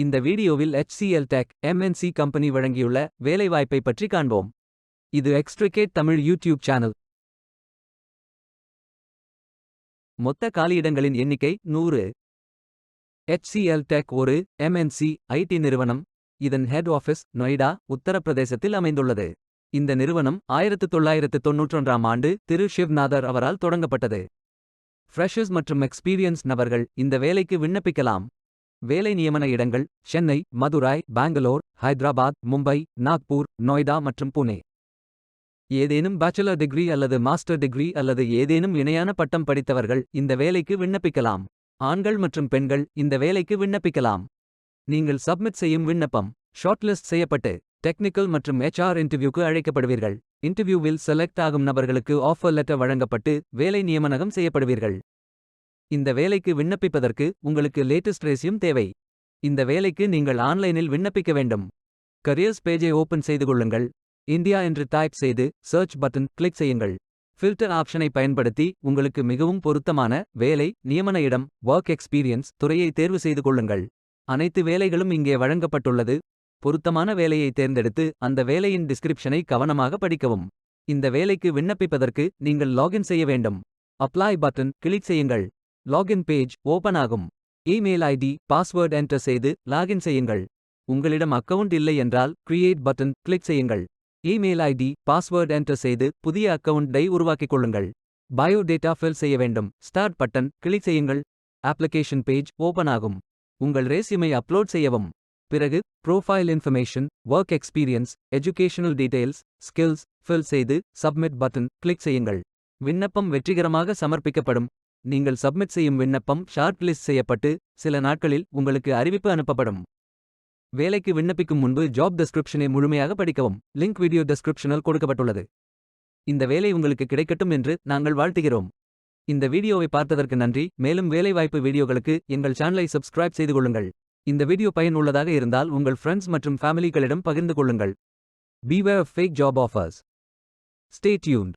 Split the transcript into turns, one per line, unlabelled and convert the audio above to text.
இந்த வீடியோவில் HCL Tech MNC company வழங்கியுள்ள வேலைவாய்ப்பை பற்றி காண்போம். இது எக்ஸ்ட்ரிகேட் தமிழ் யூடியூப் சேனல். மொத்த காலியிடங்களின் எண்ணிக்கை 100. HCL Tech ஒரு MNC ஐடி நிறுவனம். இதன் ஹெட் ஆஃபீஸ் நொய்டா, உத்தரப்பிரதேசத்தில் அமைந்துள்ளது. இந்த நிறுவனம் 1991ஆம் ஆண்டு திரு ஷிவ்நாதர் அவரால் தொடங்கப்பட்டது. ஃப்ரெஷர்ஸ் மற்றும் எக்ஸ்பீரியன்ஸ் நபர்கள் இந்த வேலைக்கு விண்ணப்பிக்கலாம். வேலை நியமன இடங்கள் சென்னை, மதுராய், பெங்களூர், ஹைதராபாத், மும்பை, நாக்பூர், நொய்டா மற்றும் புனே. ஏதேனும் பேச்சுலர் டிகிரி அல்லது மாஸ்டர் டிகிரி அல்லது ஏதேனும் இணையான பட்டம் படித்தவர்கள் இந்த வேலைக்கு விண்ணப்பிக்கலாம். ஆண்கள் மற்றும் பெண்கள் இந்த வேலைக்கு விண்ணப்பிக்கலாம். நீங்கள் சப்மிட் செய்யும் விண்ணப்பம் ஷார்ட்லிஸ்ட் செய்யப்பட்டு டெக்னிக்கல் மற்றும் HR இன்டர்வியூக்கு அழைக்கப்படுவீர்கள். இன்டர்வியூவில் செலக்ட் ஆகும் நபர்களுக்கு ஆஃபர் லெட்டர் வழங்கப்பட்டு வேலை நியமனம் செய்யப்படுவீர்கள். இந்த வேலைக்கு விண்ணப்பிப்பதற்கு உங்களுக்கு லேட்டஸ்ட் ரெஸ்யூம் தேவை. இந்த வேலைக்கு நீங்கள் ஆன்லைனில் விண்ணப்பிக்க வேண்டும். கரியர்ஸ் பேஜை ஓபன் செய்து கொள்ளுங்கள். இந்தியா என்று டைப் செய்து சர்ச் பட்டன் கிளிக் செய்யுங்கள். ஃபில்டர் ஆப்ஷனை பயன்படுத்தி உங்களுக்கு மிகவும் பொருத்தமான வேலை, நியமன இடம், ஒர்க் எக்ஸ்பீரியன்ஸ் துறையை தேர்வு செய்து கொள்ளுங்கள். அனைத்து வேலைகளும் இங்கே வழங்கப்பட்டுள்ளது. பொருத்தமான வேலையை தேர்ந்தெடுத்து அந்த வேலையின் டிஸ்கிரிப்ஷனை கவனமாக படிக்கவும். இந்த வேலைக்கு விண்ணப்பிப்பதற்கு நீங்கள் லாகின் செய்ய வேண்டும். அப்ளை பட்டன் கிளிக் செய்யுங்கள். லாகின் பேஜ் ஓபன் ஆகும். இமெயில் ஐடி, பாஸ்வேர்ட் என்டர் செய்து லாகின் செய்யுங்கள். உங்களிடம் அக்கவுண்ட் இல்லை என்றால் கிரியேட் பட்டன் கிளிக் செய்யுங்கள். இமெயில் ஐடி, பாஸ்வேர்ட் என்டர் செய்து புதிய அக்கவுண்டை உருவாக்கிக் கொள்ளுங்கள். பயோ டேட்டா ஃபில் செய்ய வேண்டும். ஸ்டார்ட் பட்டன் கிளிக் செய்யுங்கள். அப்ளிகேஷன் பேஜ் ஓபன் ஆகும். உங்கள் ரெஸ்யூமை அப்லோட் செய்யவும். பிறகு profile information, work experience, educational details, skills fill செய்து சப்மிட் பட்டன் கிளிக் செய்யுங்கள். விண்ணப்பம் வெற்றிகரமாக சமர்ப்பிக்கப்படும். நீங்கள் சப்மிட் செய்யும் விண்ணப்பம் ஷார்ட் லிஸ்ட் செய்யப்பட்டு சில நாட்களில் உங்களுக்கு அறிவிப்பு அனுப்பப்படும். வேலைக்கு விண்ணப்பிக்கும் முன்பு ஜாப் டெஸ்கிரிப்ஷனை முழுமையாக படிக்கவும். லிங்க் வீடியோ டெஸ்கிரிப்ஷனில் கொடுக்கப்பட்டுள்ளது. இந்த வேலை உங்களுக்கு கிடைக்கட்டும் என்று நாங்கள் வாழ்த்துகிறோம். இந்த வீடியோவை பார்த்ததற்கு நன்றி. மேலும் வேலைவாய்ப்பு வீடியோகளுக்கு எங்கள் சேனலை சப்ஸ்கிரைப் செய்து கொள்ளுங்கள். இந்த வீடியோ பயனுள்ளதாக இருந்தால் உங்கள் ஃப்ரெண்ட்ஸ் மற்றும் ஃபேமிலிகளிடம் பகிர்ந்து கொள்ளுங்கள். Beware of fake job offers. Stay tuned.